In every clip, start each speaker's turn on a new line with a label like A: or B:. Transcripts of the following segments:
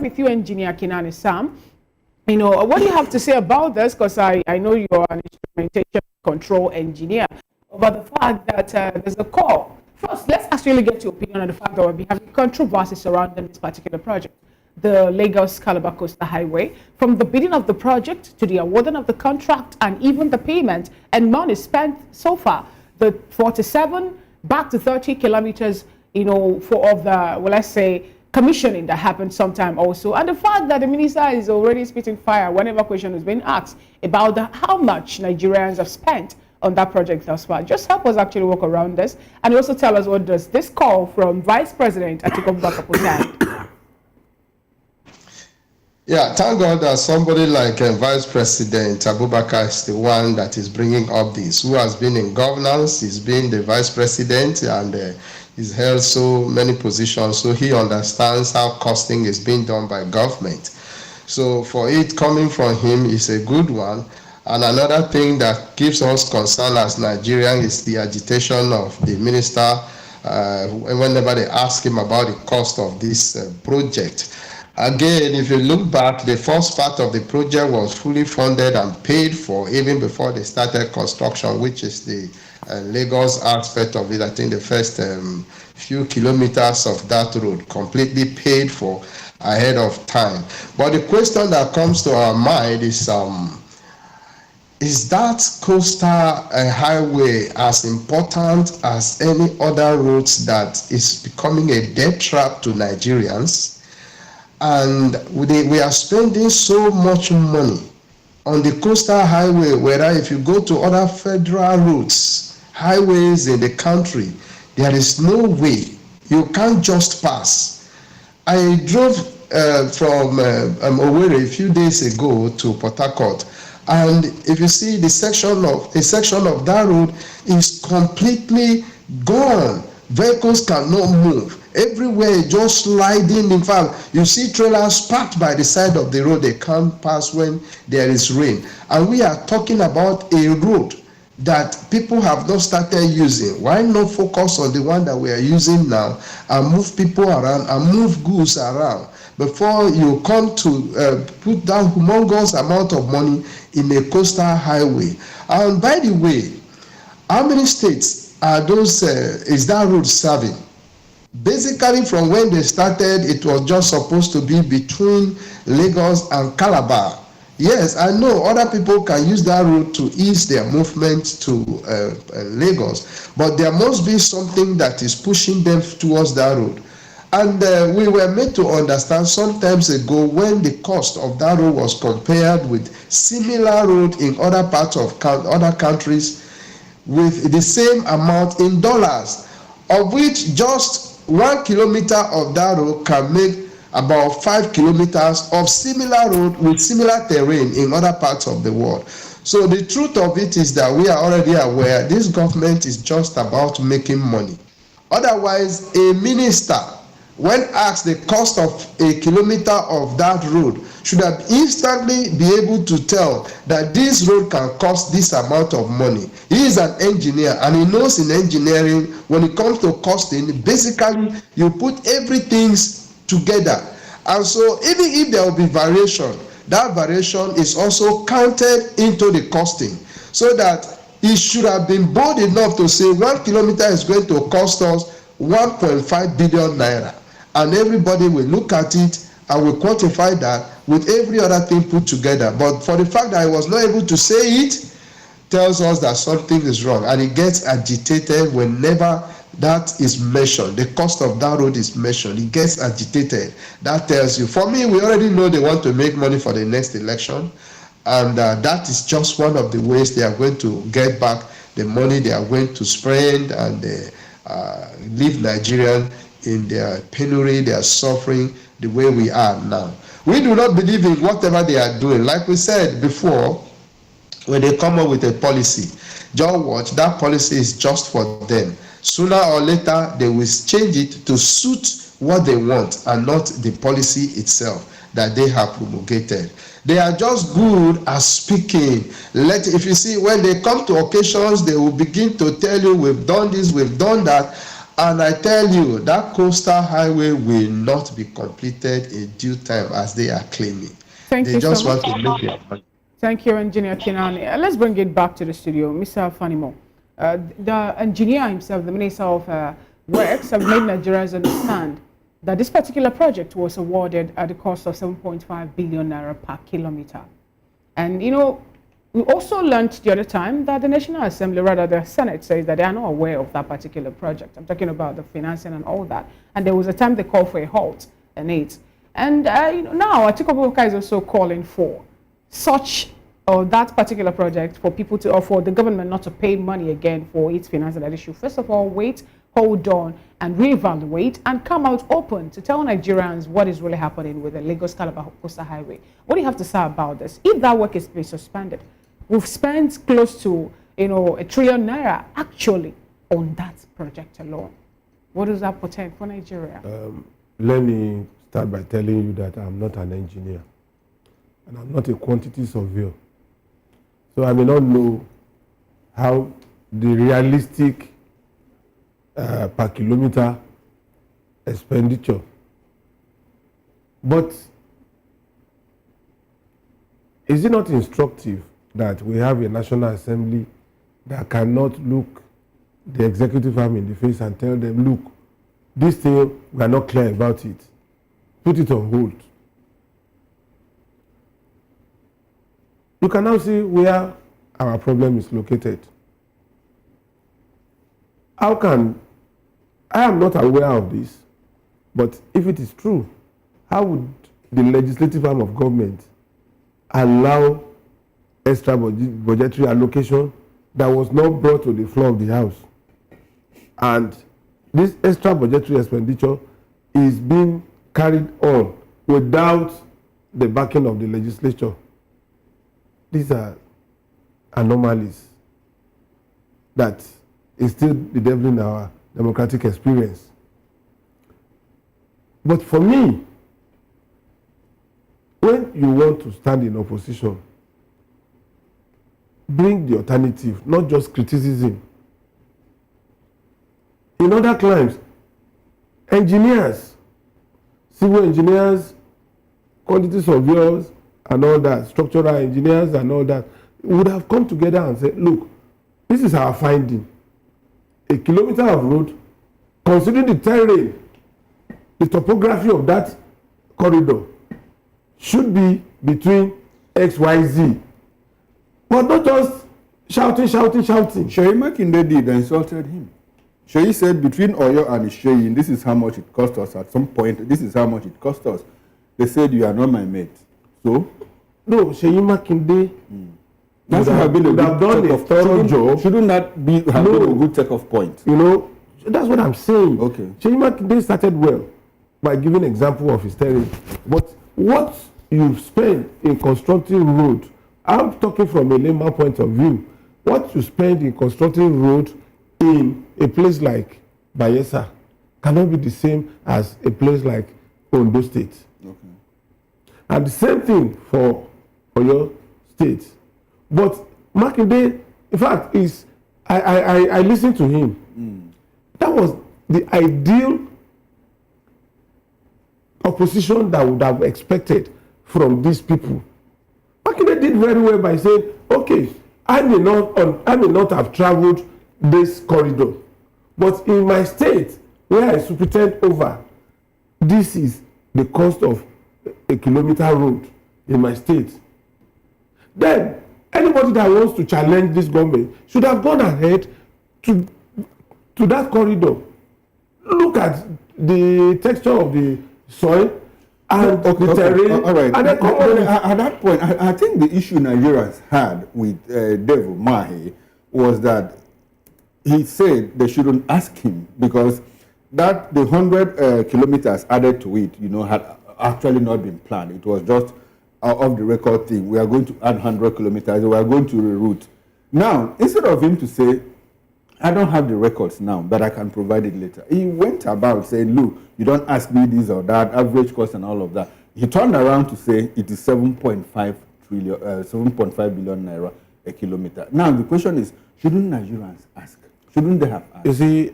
A: with you, Engineer Kinani Sam. You know, what do you have to say about this? Because I know you're an instrumentation control engineer. About the fact that there's a call. First, let's actually get your opinion on the fact that we'll be having controversy surrounding this particular project, the Lagos-Calabar Coastal Highway, from the bidding of the project to the awarding of the contract and even the payment and money spent so far. The 47 back to 30 kilometers, you know, of the, well, let's say, commissioning that happened sometime also. And the fact that the minister is already spitting fire whenever question is being asked about how much Nigerians have spent on that project thus far. Just help us actually work around this and also tell us what does this call from Vice President Atiku Abubakar present.
B: Yeah, thank God that somebody like Vice President Abubakar is the one that is bringing up this, who has been in governance, he's been the Vice President, and he's held so many positions, so he understands how costing is being done by government. So for it coming from him is a good one. And another thing that gives us concern as Nigerians is the agitation of the minister whenever they ask him about the cost of this project. Again, if you look back, the first part of the project was fully funded and paid for even before they started construction, which is the Lagos aspect of it. I think the first few kilometers of that road completely paid for ahead of time. But the question that comes to our mind is that coastal highway as important as any other roads that is becoming a death trap to Nigerians? And we are spending so much money on the coastal highway, whereas if you go to other federal routes, highways in the country, there is no way. You can't just pass. I drove from Owerri a few days ago to Port Harcourt, and if you see a section of that road is completely gone. Vehicles cannot move. Everywhere just sliding. In fact, you see trailers parked by the side of the road. They can't pass when there is rain. And we are talking about a road that people have not started using. Why not focus on the one that we are using now and move people around and move goods around before you come to put down humongous amount of money in a coastal highway? And by the way, how many states are those is that road serving? Basically, from when they started, it was just supposed to be between Lagos and Calabar. Yes, I know other people can use that road to ease their movement to Lagos, but there must be something that is pushing them towards that road. And we were made to understand some times ago when the cost of that road was compared with similar road in other parts of other countries with the same amount in dollars, of which just 1 kilometer of that road can make about 5 kilometers of similar road with similar terrain in other parts of the world. So the truth of it is that we are already aware this government is just about making money. Otherwise, a minister, when asked the cost of a kilometer of that road, should have instantly be able to tell that this road can cost this amount of money. He is an engineer and he knows in engineering when it comes to costing, basically you put everything together. And so even if there will be variation, that variation is also counted into the costing, so that he should have been bold enough to say 1 kilometer is going to cost us 1.5 billion naira. And everybody will look at it and will quantify that with every other thing put together. But for the fact that I was not able to say it, tells us that something is wrong. And he gets agitated whenever that is mentioned. The cost of that road is mentioned. He gets agitated. That tells you. For me, we already know they want to make money for the next election. And that is just one of the ways they are going to get back the money they are going to spend and leave Nigerians in their penury, their suffering, the way we are now. We do not believe in whatever they are doing. Like we said before, when they come up with a policy, just watch, that policy is just for them. Sooner or later, they will change it to suit what they want and not the policy itself that they have promulgated. They are just good at speaking. If you see, when they come to occasions, they will begin to tell you, we've done this, we've done that. And I tell you, that coastal highway will not be completed in due time as they are claiming.
A: Thank
B: They
A: you so
B: just
A: much.
B: want to make it.
A: Thank you, Engineer Kinani. Let's bring it back to the studio. Mr. Fanimo, the engineer himself, the Minister of Works, have made Nigerians understand that this particular project was awarded at the cost of 7.5 billion naira per kilometer. And, you know, we also learned the other time that the National Assembly, rather the Senate, says that they are not aware of that particular project. I'm talking about the financing and all that. And there was a time they called for a halt in it. And you know, now Atiku Abubakar is also calling for such or that particular project for people to, or for the government not to pay money again for its financing that issue. First of all, wait, hold on, and reevaluate and come out open to tell Nigerians what is really happening with the Lagos-Calabar Coastal Highway. What do you have to say about this? If that work is to be suspended, we've spent close to, you know, 1 trillion naira actually on that project alone. What does that portend for Nigeria?
C: Let me start by telling you that I'm not an engineer and I'm not a quantity surveyor. So I may not know how the realistic per kilometer expenditure. But is it not instructive that we have a National Assembly that cannot look the executive arm in the face and tell them, look, this thing, we are not clear about it. Put it on hold. You can now see where our problem is located. How can, I am not aware of this, but if it is true, how would the legislative arm of government allow extra budgetary allocation that was not brought to the floor of the House? And this extra budgetary expenditure is being carried on without the backing of the legislature. These are anomalies that is still the devil in our democratic experience. But for me, when you want to stand in opposition, bring the alternative, not just criticism. In other climes, engineers, civil engineers, quantity surveyors, and all that, structural engineers and all that, would have come together and said, look, this is our finding. A kilometer of road, considering the terrain, the topography of that corridor, should be between X, Y, Z. But not just shouting.
D: Sheyi Makinde did and insulted him. Sheyi said between Oyo and Sheyi, this is how much it cost us at some point. This is how much it cost us. They said, you are not my mate. So?
C: No, Sheyi Makinde
D: That should have been a good thorough job. Shouldn't that be have been a good take-off point?
C: You know, that's what I'm saying.
D: Okay.
C: Sheyi Makinde started well by giving example of his terrain. But what you've spent in constructing road, I'm talking from a layman point of view, what you spend in constructing road in a place like Bayelsa cannot be the same as a place like Ondo State.
D: Okay.
C: And the same thing for your state. But Makinde, in fact, I listened to him. That was the ideal opposition that would have expected from these people. Makinde did very well by saying, okay, I may not have traveled this corridor, but in my state, where I superintend over, this is the cost of a kilometer road in my state. Then anybody that wants to challenge this government should have gone ahead to that corridor. Look at the texture of the soil and the terrain.
D: All right.
C: And
D: at that point, I think the issue Nigerians had with Devo Mahi was that he said they shouldn't ask him because that the 100 kilometers added to it, you know, had actually not been planned. It was just off the record thing. We are going to add 100 kilometers. We are going to reroute. Now, instead of him to say, I don't have the records now, but I can provide it later. He went about saying, look, you don't ask me this or that, average cost and all of that. He turned around to say it is 7.5 billion naira a kilometer. Now, the question is, shouldn't Nigerians ask? Shouldn't they have asked?
C: You see,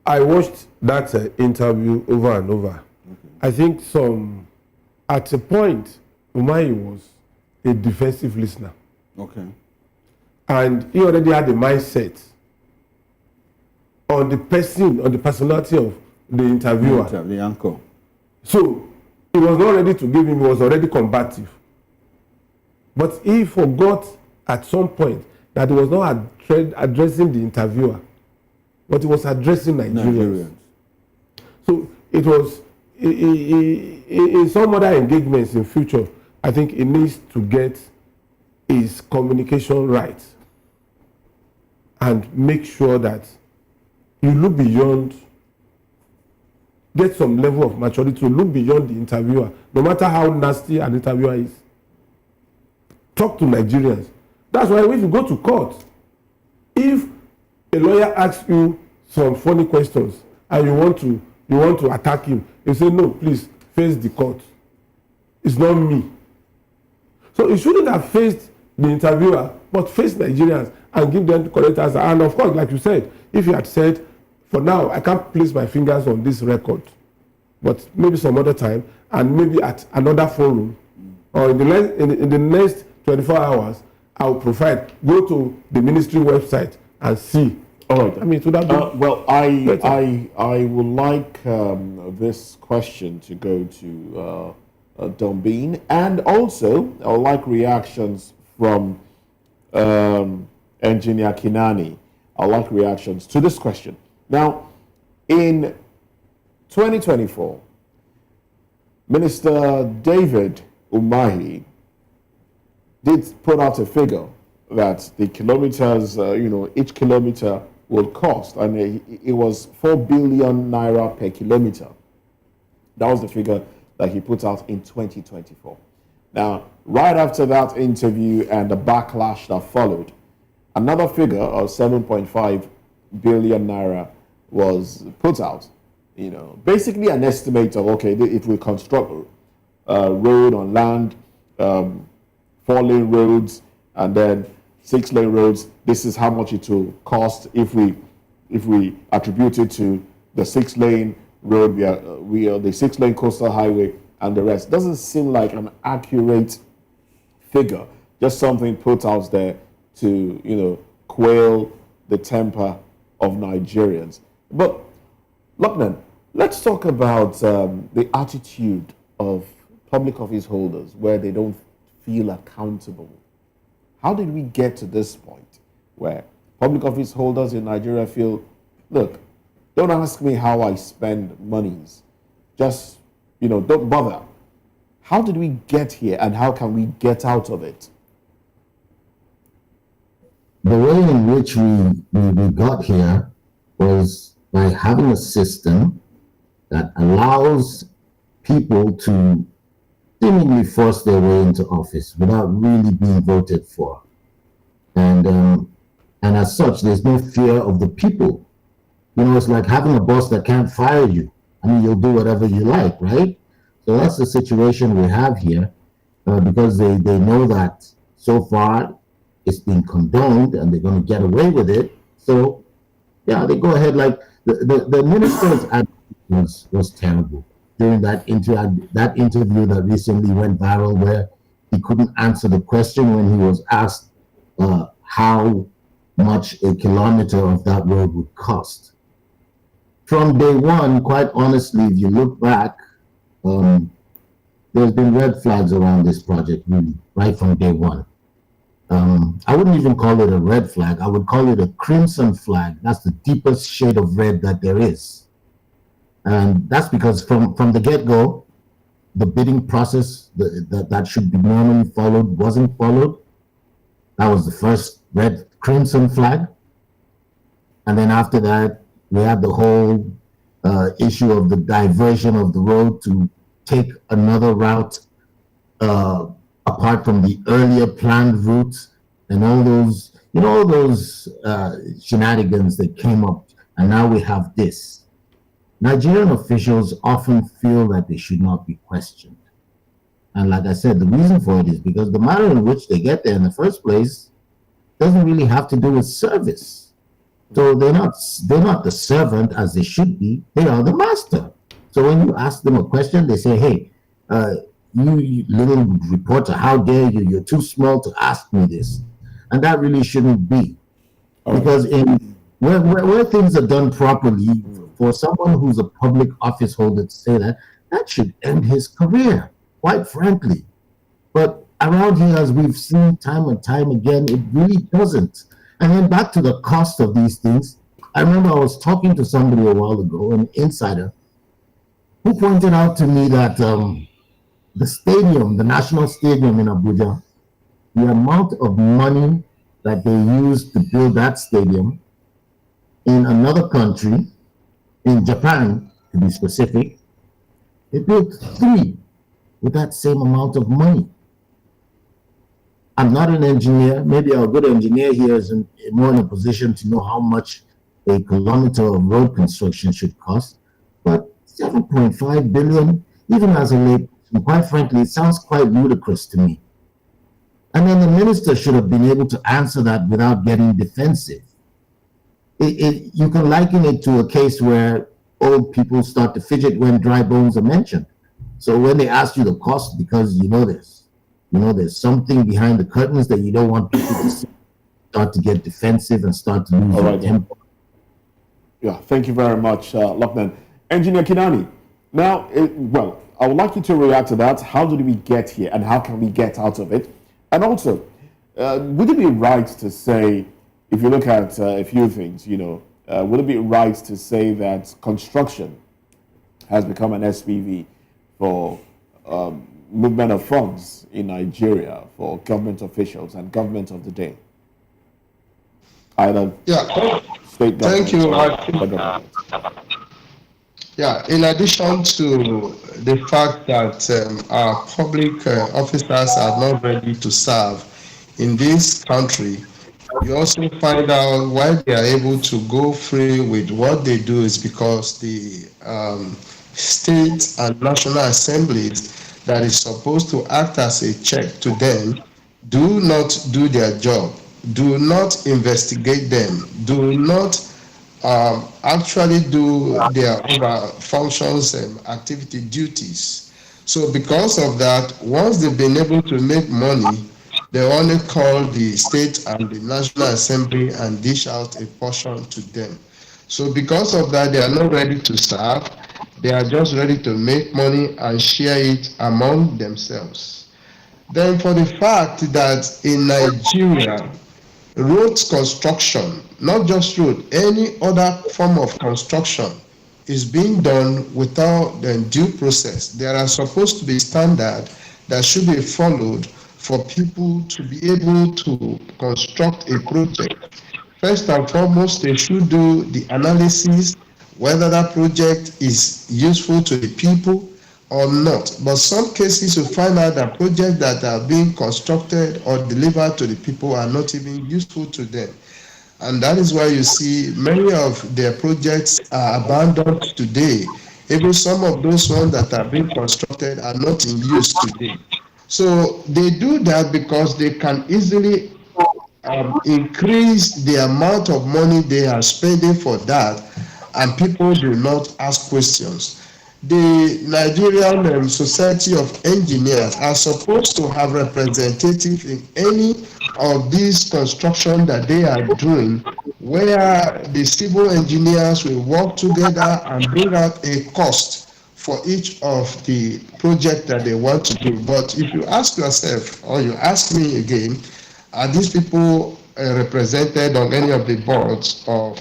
C: I watched that interview over and over. I think at a point, Umahi was a defensive listener.
D: Okay.
C: And he already had a mindset on the personality of the interviewer.
D: The anchor.
C: So he was not ready to give him, he was already combative. But he forgot at some point that he was not addressing the interviewer, but he was addressing Nigerians. So it was, in some other engagements in future, I think he needs to get his communication right and make sure that you look beyond, get some level of maturity to look beyond the interviewer, no matter how nasty an interviewer is. Talk to Nigerians. That's why if you go to court, if a lawyer asks you some funny questions and you want to attack him, you say, no, please face the court. It's not me. So you shouldn't have faced the interviewer, but face Nigerians and give them the correct answer. And of course, like you said, if you had said, for now, I can't place my fingers on this record, but maybe some other time, and maybe at another forum, or in the next 24 hours, I'll provide. Go to the ministry website and see.
E: All right.
C: I mean, it would have been
E: well, I would like this question to go to Don Bean, and also I would like reactions from Engineer Kinani. I'd like reactions to this question. Now, in 2024, Minister David Umahi did put out a figure that the kilometers, each kilometer will cost, and it was 4 billion naira per kilometer. That was the figure that he put out in 2024. Now, right after that interview and the backlash that followed, another figure of 7.5 billion naira was put out. Basically an estimate of, okay, if we construct a road on land, 4-lane roads, and then 6-lane roads, this is how much it will cost if we attribute it to the 6-lane road, we are the 6-lane coastal highway, and the rest. Doesn't seem like an accurate figure, just something put out there to quail the temper of Nigerians. But Luckman, let's talk about the attitude of public office holders where they don't feel accountable. How did we get to this point where public office holders in Nigeria feel, look, don't ask me how I spend monies. Just, don't bother. How did we get here, and how can we get out of it?
F: The way in which we got here was by having a system that allows people to seemingly force their way into office without really being voted for. And as such, there's no fear of the people. It's like having a boss that can't fire you. I mean, you'll do whatever you like, right? So that's the situation we have here, because they know that so far it's been condoned and they're going to get away with it. So, yeah, they go ahead. Like the minister's attitude was terrible during that interview that recently went viral, where he couldn't answer the question when he was asked how much a kilometer of that road would cost. From day one, quite honestly, if you look back, there's been red flags around this project, really, right from day one. I wouldn't even call it a red flag. I would call it a crimson flag. That's the deepest shade of red that there is. And that's because from the get-go, the bidding process that should be normally followed wasn't followed. That was the first red crimson flag. And then after that, we had the whole issue of the diversion of the road to take another route apart from the earlier planned routes, and all those shenanigans that came up. And now we have this. Nigerian officials often feel that they should not be questioned. And like I said, the reason for it is because the manner in which they get there in the first place doesn't really have to do with service. So they're not the servant as they should be. They are the master. So when you ask them a question, they say, "Hey, uh, you little reporter, how dare you? You're too small to ask me this," and that really shouldn't be,
E: All right.
F: because in where things are done properly, for someone who's a public office holder to say that, that should end his career, quite frankly. But around here, as we've seen time and time again, it really doesn't. And then back to the cost of these things. I remember I was talking to somebody a while ago, an insider, who pointed out to me that the stadium, the national stadium in Abuja, the amount of money that they used to build that stadium in another country, in Japan to be specific, they built three with that same amount of money. I'm not an engineer. Maybe a good engineer here is more in a position to know how much a kilometer of road construction should cost. But 7.5 billion, even as a layperson, quite frankly, it sounds quite ludicrous to me. And then the minister should have been able to answer that without getting defensive. You can liken it to a case where old people start to fidget when dry bones are mentioned. So when they ask you the cost, because there's something behind the curtains that you don't want people to see, start to get defensive and start to lose
E: All
F: their
E: right.
F: temper.
E: Yeah, thank you very much, Luckman. Engineer Kinani, now, I would like you to react to that. How did we get here and how can we get out of it? And also, would it be right to say, if you look at a few things, would it be right to say that construction has become an SPV for movement of funds in Nigeria for government officials and government of the day? Either
B: Yeah,
E: state
B: thank
E: government
B: you.
E: or federal government.
B: Yeah, in addition to the fact that our public officers are not ready to serve in this country, you also find out why they are able to go free with what they do is because the state and national assemblies that is supposed to act as a check to them do not do their job, do not investigate them, do not actually do their over functions and activity duties. So because of that, once they've been able to make money, they only call the state and the National Assembly and dish out a portion to them. So because of that, they are not ready to serve. They are just ready to make money and share it among themselves. Then for the fact that in Nigeria, roads construction, not just road, any other form of construction is being done without the due process. There are supposed to be standards that should be followed for people to be able to construct a project. First and foremost, they should do the analysis whether that project is useful to the people or not. But some cases you find out that projects that are being constructed or delivered to the people are not even useful to them. And that is why you see many of their projects are abandoned today. Even some of those ones that are being constructed are not in use today. So they do that because they can easily increase the amount of money they are spending for that, and people do not ask questions. The Nigerian Society of Engineers are supposed to have representatives in any of these construction that they are doing, where the civil engineers will work together and bring out a cost for each of the project that they want to do. But if you ask yourself, or you ask me again, are these people represented on any of the boards of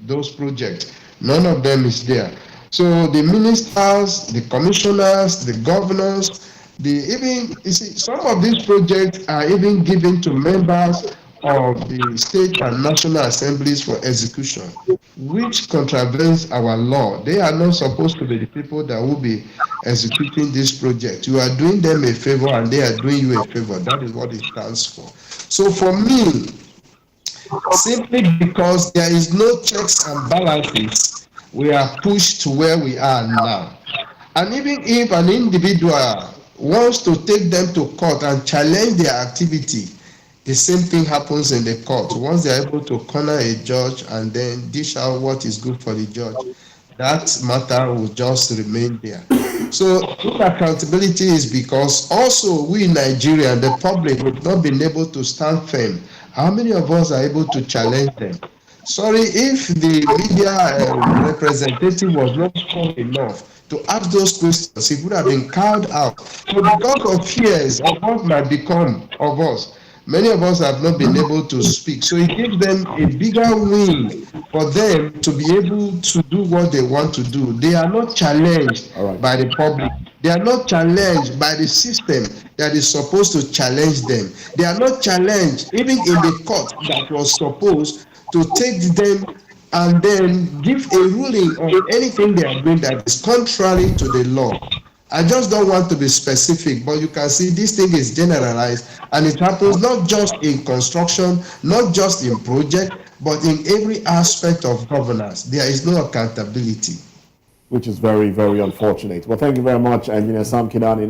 B: those projects? None of them is there. So the ministers, the commissioners, the governors, some of these projects are even given to members of the state and national assemblies for execution, which contravenes our law. They are not supposed to be the people that will be executing this project. You are doing them a favor and they are doing you a favor. That is what it stands for. So for me, simply because there is no checks and balances, we are pushed to where we are now. And even if an individual wants to take them to court and challenge their activity, The same thing happens in the court. Once they're able to corner a judge and then dish out what is good for the judge, that matter will just remain there. So accountability is because also we in Nigeria, the public, have not been able to stand firm. How many of us are able to challenge them? Sorry, if the media representative was not strong enough to ask those questions, he would have been cowed out. But because of fears of what might become of us, many of us have not been able to speak. So it gives them a bigger win for them to be able to do what they want to do. They are not challenged by the public. They are not challenged by the system that is supposed to challenge them. They are not challenged even in the court that was supposed to take them and then give a ruling on anything they are doing that is contrary to the law. I just don't want to be specific, but you can see this thing is generalized and it happens not just in construction, not just in project, but in every aspect of governance. There is no accountability.
E: Which is very, very unfortunate. Well, thank you very much, Engineer Sam Kidani.